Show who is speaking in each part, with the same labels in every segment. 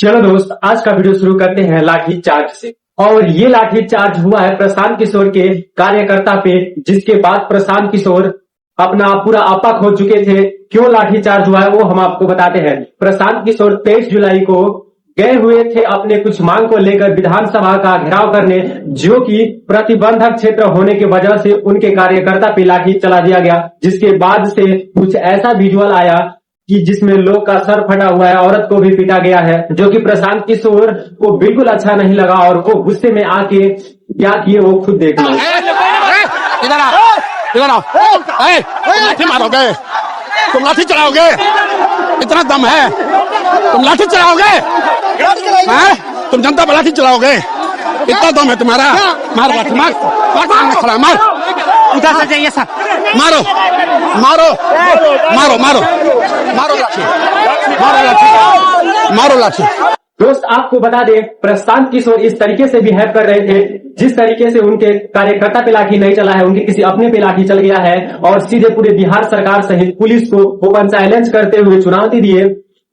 Speaker 1: चलो दोस्त, आज का वीडियो शुरू करते हैं लाठी चार्ज से। और ये लाठी चार्ज हुआ है प्रशांत किशोर के कार्यकर्ता पे, जिसके बाद प्रशांत किशोर अपना पूरा आपा खो चुके थे। क्यों लाठी चार्ज हुआ है वो हम आपको बताते हैं। प्रशांत किशोर 23 जुलाई को गए हुए थे अपने कुछ मांग को लेकर विधानसभा का घेराव करने, जो कि प्रतिबंधक क्षेत्र होने की वजह से उनके कार्यकर्ता पे लाठी चला दिया गया। जिसके बाद से कुछ ऐसा विजुअल आया कि जिसमें लोग का सर फटा हुआ है, औरत को भी पीटा गया है, जो कि प्रशांत किशोर को बिल्कुल अच्छा नहीं लगा और वो गुस्से में आके क्या किए वो खुद देख लो।
Speaker 2: इधर आओ, लाठी मारोगे, तुम लाठी चलाओगे, इतना दम है, तुम लाठी चलाओगे, तुम जनता पर लाठी चलाओगे, इतना दम है तुम्हारा, मार लाठी, मार खड़ा, मार
Speaker 3: उधर से जाइए सर,
Speaker 2: मारो मारो मारो मारो मारो लाठी, मारो लाठी, मारो लाठी।
Speaker 1: दोस्त आपको बता दें, प्रशांत किशोर इस तरीके से बिहेव कर रहे थे जिस तरीके से उनके कार्यकर्ता पे लाठी नहीं चला है, उनके किसी अपने पे लाठी चल गया है और सीधे पूरे बिहार सरकार सहित पुलिस को ओपन चैलेंज करते हुए चुनौती दिए,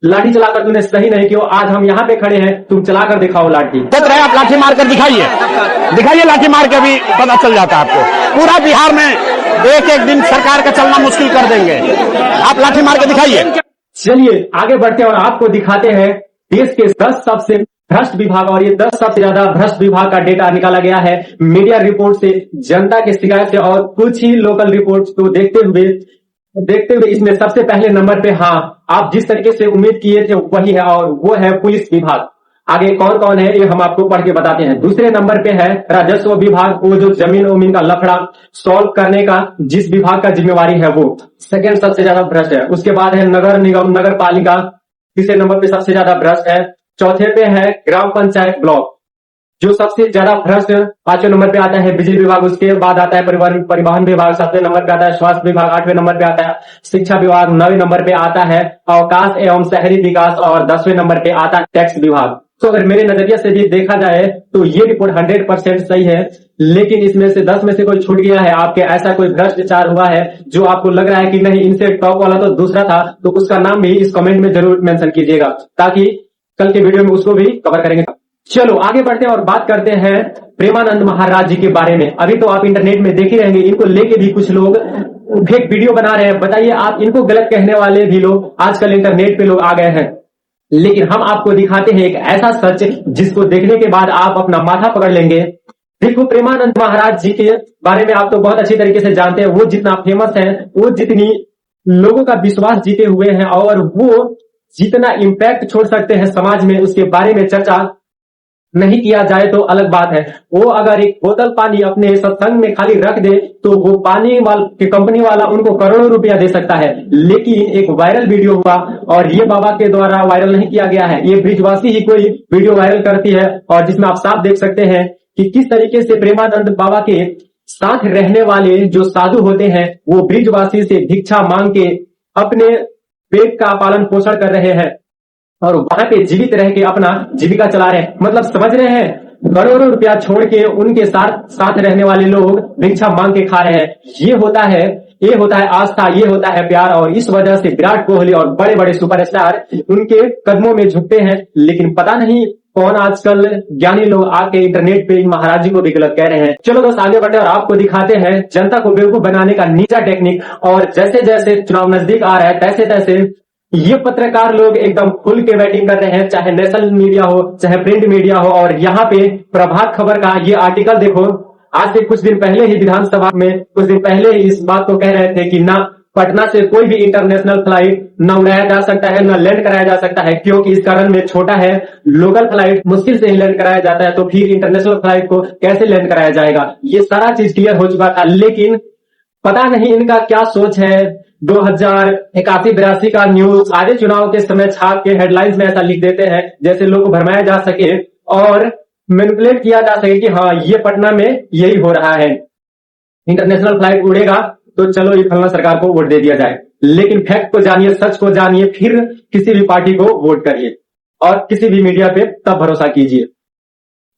Speaker 1: लाठी चलाकर तूने सही नहीं किया, आज हम यहाँ पे खड़े हैं, तुम चलाकर दिखाओ लाठी।
Speaker 2: रहे आप लाठी मार कर दिखाइए लाठी मार के भी पता चल जाता है आपको। पूरा बिहार में एक एक दिन सरकार का चलना मुश्किल कर देंगे, आप लाठी मार के दिखाइए।
Speaker 1: चलिए आगे बढ़ते हैं और आपको दिखाते हैं देश के 10 सबसे भ्रष्ट विभाग, और ये 10 सबसे ज्यादा भ्रष्ट विभाग का डेटा निकाला गया है मीडिया रिपोर्ट से, जनता के शिकायत से और कुछ ही लोकल रिपोर्ट को देखते हुए इसमें सबसे पहले नंबर पे, हाँ आप जिस तरीके से उम्मीद किए थे वही है, और वो है पुलिस विभाग। आगे कौन कौन है ये हम आपको पढ़ के बताते हैं। दूसरे नंबर पे है राजस्व विभाग, वो जो जमीन उमीन का लफड़ा सॉल्व करने का जिस विभाग का जिम्मेवारी है वो सेकंड सबसे ज्यादा भ्रष्ट है। उसके बाद है नगर निगम नगर पालिका, तीसरे नंबर पे सबसे ज्यादा भ्रष्ट है। चौथे पे है ग्राम पंचायत ब्लॉक जो सबसे ज्यादा भ्रष्ट। पांचवें नंबर पे आता है बिजली विभाग, उसके बाद आता है परिवहन विभाग, 7वें नंबर पे आता है स्वास्थ्य विभाग, 8वें नंबर पे आता है शिक्षा विभाग, 9वें नंबर पे आता है अवकाश एवं शहरी विकास और 10वें नंबर पे आता है टैक्स विभाग। तो अगर मेरे नजरिया से भी देखा जाए तो ये रिपोर्ट 100% सही है, लेकिन इसमें से 10 में से कोई छूट गया है। आपके ऐसा कोई भ्रष्टाचार हुआ है जो आपको लग रहा है कि नहीं इनसे टॉप वाला तो दूसरा था, तो उसका नाम भी इस कमेंट में जरूर मेंशन कीजिएगा, ताकि कल के वीडियो में उसको भी कवर करेंगे। चलो आगे बढ़ते हैं और बात करते हैं प्रेमानंद महाराज जी के बारे में। अभी तो आप इंटरनेट में देख ही रहेंगे, इनको लेके भी कुछ लोग फेक वीडियो बना रहे हैं। बताइए आप, इनको गलत कहने वाले भी लोग आजकल इंटरनेट पे लोग आ गए हैं, लेकिन हम आपको दिखाते हैं एक ऐसा सच जिसको देखने के बाद आप अपना माथा पकड़ लेंगे। देखो, प्रेमानंद महाराज जी के बारे में आप तो बहुत अच्छी तरीके से जानते हैं। वो जितना फेमस है, वो जितनी लोगों का विश्वास जीते हुए हैं और वो जितना इम्पैक्ट छोड़ सकते हैं समाज में, उसके बारे में चर्चा नहीं किया जाए तो अलग बात है। वो अगर एक बोतल पानी अपने सत्संग में खाली रख दे तो वो पानी वाले कंपनी वाला उनको करोड़ों रुपया दे सकता है। लेकिन एक वायरल वीडियो हुआ, और ये बाबा के द्वारा वायरल नहीं किया गया है, ये ब्रिजवासी ही कोई वीडियो वायरल करती है, और जिसमें आप साफ देख सकते हैं कि किस तरीके से प्रेमानंद बाबा के साथ रहने वाले जो साधु होते हैं वो ब्रिजवासी से भिक्षा मांग के अपने पेट का पालन पोषण कर रहे हैं और वहां पे जीवित रह के अपना जीविका चला रहे हैं। मतलब समझ रहे हैं, करोड़ों रुपया छोड़ के उनके साथ रहने वाले लोग भिक्षा मांग के खा रहे हैं। ये होता है आस्था, ये होता है प्यार, और इस वजह से विराट कोहली और बड़े बड़े सुपरस्टार उनके कदमों में झुकते हैं। लेकिन पता नहीं कौन आजकल ज्ञानी लोग आके इंटरनेट पे महाराज जी को भी गलत कह रहे हैं। चलो दोस्त आगे बढ़े और आपको दिखाते हैं जनता को बेवकूफ बनाने का निंजा टेक्निक। और जैसे जैसे चुनाव नजदीक आ रहा है तैसे तैसे ये पत्रकार लोग एकदम खुल के बैटिंग कर रहे हैं, चाहे नेशनल मीडिया हो चाहे प्रिंट मीडिया हो। और यहाँ पे प्रभात खबर का ये आर्टिकल देखो, आज से कुछ दिन पहले ही विधानसभा में कुछ दिन पहले ही इस बात को कह रहे थे कि ना पटना से कोई भी इंटरनेशनल फ्लाइट न उड़ाया जा सकता है, न लैंड कराया जा सकता है, क्योंकि इसका रनवे छोटा है। लोकल फ्लाइट मुश्किल से ही लैंड कराया जाता है, तो फिर इंटरनेशनल फ्लाइट को कैसे लैंड कराया जाएगा। ये सारा चीज क्लियर हो चुका था, लेकिन पता नहीं इनका क्या सोच है। 2081-82 का न्यूज आधे चुनाव के समय छाप के हेडलाइंस में ऐसा लिख देते हैं जैसे लोग को भरमाया जा सके और मैनिपुलेट किया जा सके कि हाँ ये पटना में यही हो रहा है, इंटरनेशनल फ्लाइट उड़ेगा तो चलो ये फलना सरकार को वोट दे दिया जाए। लेकिन फैक्ट को जानिए, सच को जानिए, फिर किसी भी पार्टी को वोट करिए और किसी भी मीडिया पे तब भरोसा कीजिए।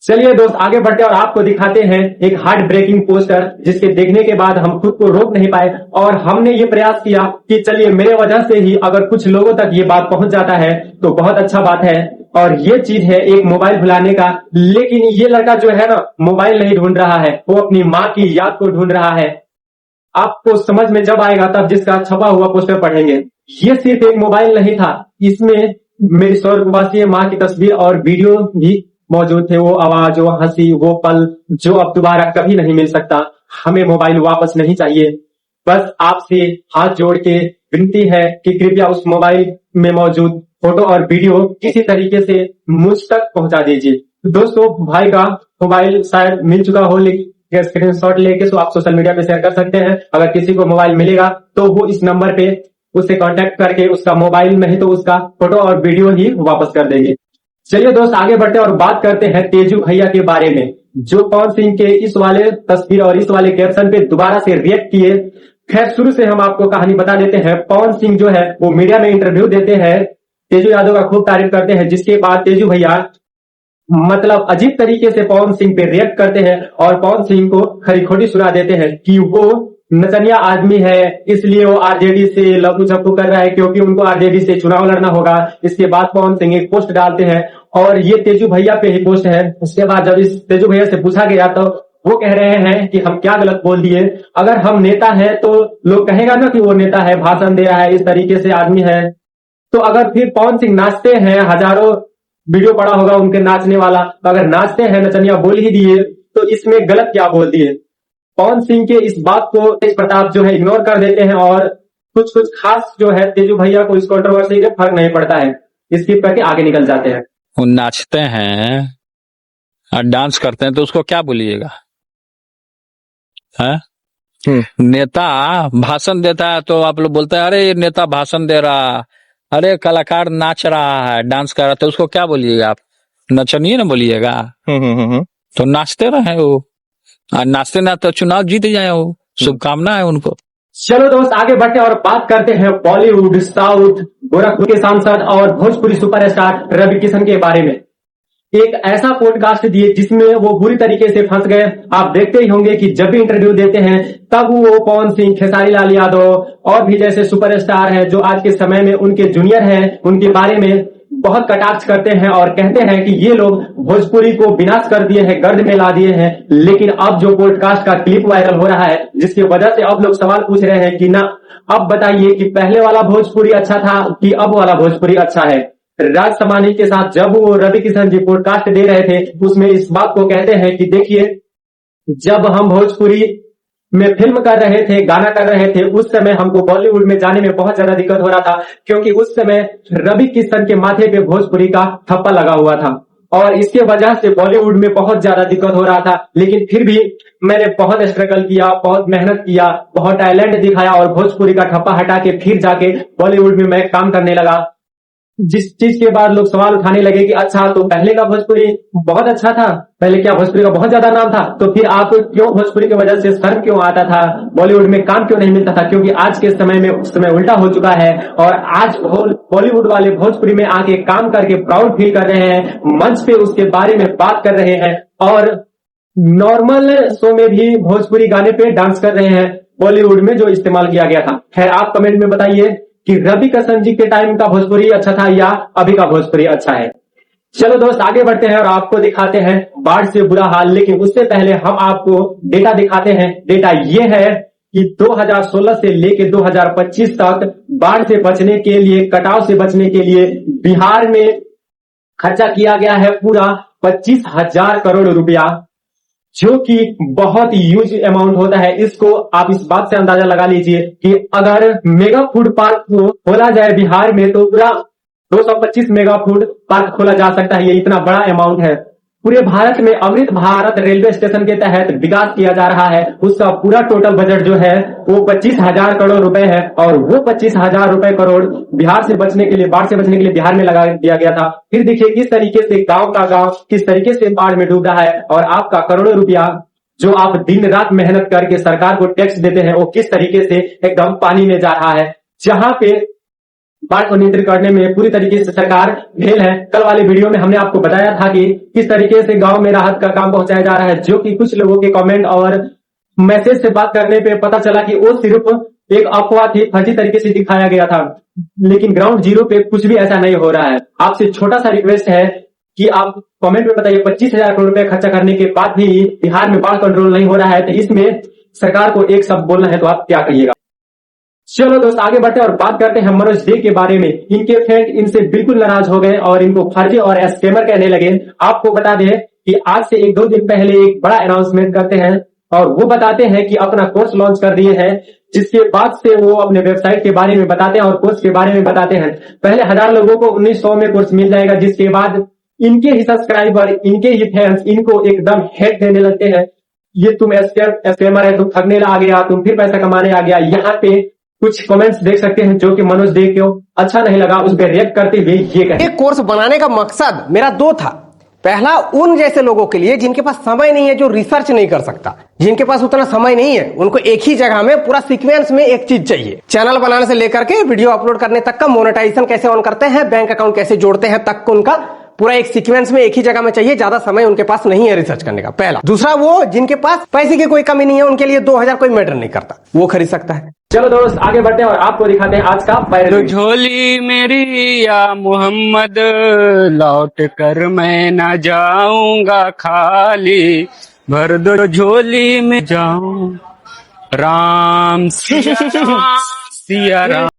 Speaker 1: चलिए दोस्त आगे बढ़ते और आपको दिखाते हैं एक हार्ट ब्रेकिंग पोस्टर, जिसके देखने के बाद हम खुद को रोक नहीं पाए और हमने ये प्रयास किया कि चलिए मेरे वजह से ही अगर कुछ लोगों तक ये बात पहुंच जाता है तो बहुत अच्छा बात है। और ये चीज है एक मोबाइल भुलाने का। लेकिन ये लड़का जो है ना, मोबाइल नहीं ढूंढ रहा है, वो अपनी माँ की याद को ढूंढ रहा है। आपको समझ में जब आएगा तब जिसका छपा हुआ पोस्टर पढ़ेंगे। ये सिर्फ एक मोबाइल नहीं था, इसमें मेरी स्वर्गवासी माँ की तस्वीर और वीडियो भी मौजूद थे। वो आवाज, वो हंसी, वो पल जो अब दोबारा कभी नहीं मिल सकता। हमें मोबाइल वापस नहीं चाहिए। बस आपसे हाथ जोड़ के विनती है कि कृपया उस मोबाइल में मौजूद फोटो और वीडियो किसी तरीके से मुझ तक पहुंचा दीजिए। दोस्तों, भाई का मोबाइल शायद मिल चुका हो, लेकिन स्क्रीनशॉट लेके तो आप सोशल मीडिया पे शेयर कर सकते हैं। अगर किसी को मोबाइल मिलेगा तो वो इस नंबर पे उससे कांटेक्ट करके उसका मोबाइल नहीं तो उसका फोटो और वीडियो ही वापस कर देंगे। चलिए दोस्त, आगे बढ़ते हैं और बात करते हैं तेजू भैया के बारे में, जो पवन सिंह के इस वाले तस्वीर और इस वाले कैप्शन पे दोबारा से रिएक्ट किए। खैर, शुरू से हम आपको कहानी बता देते हैं। पवन सिंह जो है वो मीडिया में इंटरव्यू देते हैं, तेजू यादव का खूब तारीफ करते हैं, जिसके बाद तेजू भैया मतलब अजीब तरीके से पवन सिंह पे रिएक्ट करते हैं और पवन सिंह को खरी खोटी सुना देते हैं कि वो नचनिया आदमी है, इसलिए वो आरजेडी से लपू छप्पू कर रहा है क्योंकि उनको आरजेडी से चुनाव लड़ना होगा। इसके बाद पवन सिंह एक पोस्ट डालते हैं और ये तेजू भैया पे ही पोस्ट है। उसके बाद जब इस तेजू भैया से पूछा गया तो वो कह रहे हैं कि हम क्या गलत बोल दिए। अगर हम नेता है तो लोग कहेगा ना कि वो नेता है, भाषण दे रहा है, इस तरीके से आदमी है। तो अगर फिर पवन सिंह नाचते हैं, हजारों वीडियो पड़ा होगा उनके नाचने वाला, तो अगर नाचते हैं, नचनिया बोल ही दिए, तो इसमें गलत क्या बोल दिए। पवन सिंह के इस बात को तेज प्रताप जो है इग्नोर कर देते हैं और कुछ खास जो है तेजू भैया को इस कंट्रोवर्सी से फर्क नहीं पड़ता है, इसकी करके आगे निकल जाते हैं।
Speaker 4: वो नाचते हैं और डांस करते हैं तो उसको क्या बोलिएगा? नेता भाषण देता है तो आप लोग बोलते हैं अरे ये नेता भाषण दे रहा, अरे कलाकार नाच रहा है, डांस कर रहा, तो उसको क्या बोलिएगा आप? नचनिए ना बोलिएगा। तो नाचते रहे वो, और नाचते ना तो चुनाव जीत जाए वो, शुभकामना है उनको।
Speaker 1: चलो दोस्त, आगे बढ़ते और बात करते हैं बॉलीवुड, साउथ, गोरखपुर के सांसद और भोजपुरी सुपरस्टार रवि किशन के बारे में। एक ऐसा पॉडकास्ट दिए जिसमें वो बुरी तरीके से फंस गए। आप देखते ही होंगे कि जब भी इंटरव्यू देते हैं तब वो पवन सिंह, खेसारी लाल यादव और भी जैसे सुपरस्टार हैं जो आज के समय में उनके जूनियर हैं, उनके बारे में बहुत कटाक्ष करते हैं और कहते हैं कि ये लोग भोजपुरी को विनाश कर दिए हैं, गर्द में ला दिए हैं। लेकिन अब जो पॉडकास्ट का क्लिप वायरल हो रहा है, जिसकी वजह से अब लोग सवाल पूछ रहे हैं कि ना, अब बताइए कि पहले वाला भोजपुरी अच्छा था कि अब वाला भोजपुरी अच्छा है। राज समानी के साथ जब वो रवि किशन जी पॉडकास्ट दे रहे थे, उसमें इस बात को कहते हैं कि देखिए, जब हम भोजपुरी में फिल्म कर रहे थे, गाना कर रहे थे, उस समय हमको बॉलीवुड में जाने में बहुत ज्यादा दिक्कत हो रहा था, क्योंकि उस समय रवि किशन के माथे पे भोजपुरी का ठप्पा लगा हुआ था और इसके वजह से बॉलीवुड में बहुत ज्यादा दिक्कत हो रहा था। लेकिन फिर भी मैंने बहुत स्ट्रगल किया, बहुत मेहनत किया, बहुत टैलेंट दिखाया और भोजपुरी का ठप्पा हटा के फिर जाके बॉलीवुड में मैं काम करने लगा। जिस चीज के बाद लोग सवाल उठाने लगे कि अच्छा, तो पहले का भोजपुरी बहुत अच्छा था, पहले क्या भोजपुरी का बहुत ज्यादा नाम था, तो फिर आप क्यों भोजपुरी की वजह से शर्म क्यों आता था, बॉलीवुड में काम क्यों नहीं मिलता था? क्योंकि आज के समय में उस समय उल्टा हो चुका है और आज बॉलीवुड वाले भोजपुरी में आके काम करके प्राउड फील कर रहे हैं, मंच पे उसके बारे में बात कर रहे हैं और नॉर्मल शो में भी भोजपुरी गाने पे डांस कर रहे हैं, बॉलीवुड में जो इस्तेमाल किया गया था। खैर, आप कमेंट में बताइए कि रवि किशन जी के टाइम का भोजपुरी अच्छा था या अभी का भोजपुरी अच्छा है। चलो दोस्त, आगे बढ़ते हैं और आपको दिखाते हैं बाढ़ से बुरा हाल। लेकिन उससे पहले हम आपको डेटा दिखाते हैं। डेटा ये है कि 2016 से लेके 2025 तक बाढ़ से बचने के लिए, कटाव से बचने के लिए बिहार में खर्चा किया गया है पूरा 25,000 करोड़ रुपया, जो कि बहुत ह्यूज अमाउंट होता है। इसको आप इस बात से अंदाजा लगा लीजिए कि अगर मेगा फूड पार्क को खोला जाए बिहार में तो पूरा 225 मेगा फूड पार्क खोला जा सकता है। ये इतना बड़ा अमाउंट है। पूरे भारत में अमृत भारत रेलवे स्टेशन के तहत विकास किया जा रहा है। उसका पूरा टोटल बजट जो है वो 25,000 करोड़ रुपए है और वो 25,000 रुपए करोड़ बिहार से बचने के लिए, बाढ़ से बचने के लिए बिहार में लगा दिया गया था। फिर देखिए किस तरीके से गांव का गांव किस तरीके से बाढ़ में डूब रहा है और आपका करोड़ों रुपया जो आप दिन रात मेहनत करके सरकार को टैक्स देते हैं वो किस तरीके से एकदम पानी में जा रहा है। जहां पे बाढ़ को नियंत्रित करने में पूरी तरीके से सरकार फेल है। कल वाले वीडियो में हमने आपको बताया था कि किस तरीके से गांव में राहत का काम पहुंचाया जा रहा है, जो कि कुछ लोगों के कमेंट और मैसेज से बात करने पे पता चला कि वो सिर्फ एक अफवाह थी, फर्जी तरीके से दिखाया गया था, लेकिन ग्राउंड जीरो पे कुछ भी ऐसा नहीं हो रहा है। आपसे छोटा सा रिक्वेस्ट है कि आप कमेंट में बताइए 25,000 करोड़ रुपए खर्चा करने के बाद भी बिहार में बाढ़ कंट्रोल नहीं हो रहा है, तो इसमें सरकार को एक शब्द बोलना है तो आप क्या कहिएगा। चलो दोस्त आगे बढ़ते हैं और बात करते हैं मनोज डे के बारे में। इनके फ्रेंड इनसे बिल्कुल नाराज हो गए और इनको फर्जी और स्कैमर कहने लगे। आपको बता दें कि आज से 1-2 दिन पहले एक बड़ा अनाउंसमेंट करते हैं और वो बताते हैं कि अपना कोर्स लॉन्च कर दिए हैं, जिसके बाद से वो अपने वेबसाइट के बारे में बताते हैं और कोर्स के बारे में बताते हैं। पहले 1000 लोगों को 1900 में कोर्स मिल जाएगा, जिसके बाद इनके ही सब्सक्राइबर, इनके ही फैंस इनको एकदम हेट देने लगते हैं। ये तुम स्कैमर है, तुम ठगने आ गया, तुम फिर पैसा कमाने आ गया। यहाँ पे कुछ कमेंट्स देख सकते हैं जो कि मनोज डे को अच्छा नहीं लगा, उस पर रिएक्ट करते हुए ये कहे।
Speaker 5: एक कोर्स बनाने का मकसद मेरा 2 था। पहला, उन जैसे लोगों के लिए जिनके पास समय नहीं है, जो रिसर्च नहीं कर सकता, जिनके पास उतना समय नहीं है, उनको एक ही जगह में पूरा सीक्वेंस में एक चीज चाहिए। चैनल बनाने से लेकर के वीडियो अपलोड करने तक का, मोनेटाइजेशन कैसे ऑन करते हैं, बैंक अकाउंट कैसे जोड़ते हैं तक उनका पूरा एक सीक्वेंस में एक ही जगह में चाहिए। ज्यादा समय उनके पास नहीं है रिसर्च करने का, पहला। दूसरा, वो जिनके पास पैसे की कोई कमी नहीं है, उनके लिए 2000 कोई मैटर नहीं करता, वो खरीद सकता है।
Speaker 1: चलो दोस्त आगे बढ़ते हैं और आपको दिखाते हैं आज का वायरल।
Speaker 3: झोली मेरी या मोहम्मद, लौट कर मैं न जाऊंगा खाली, भर दो झोली में जाऊं राम सिया राम।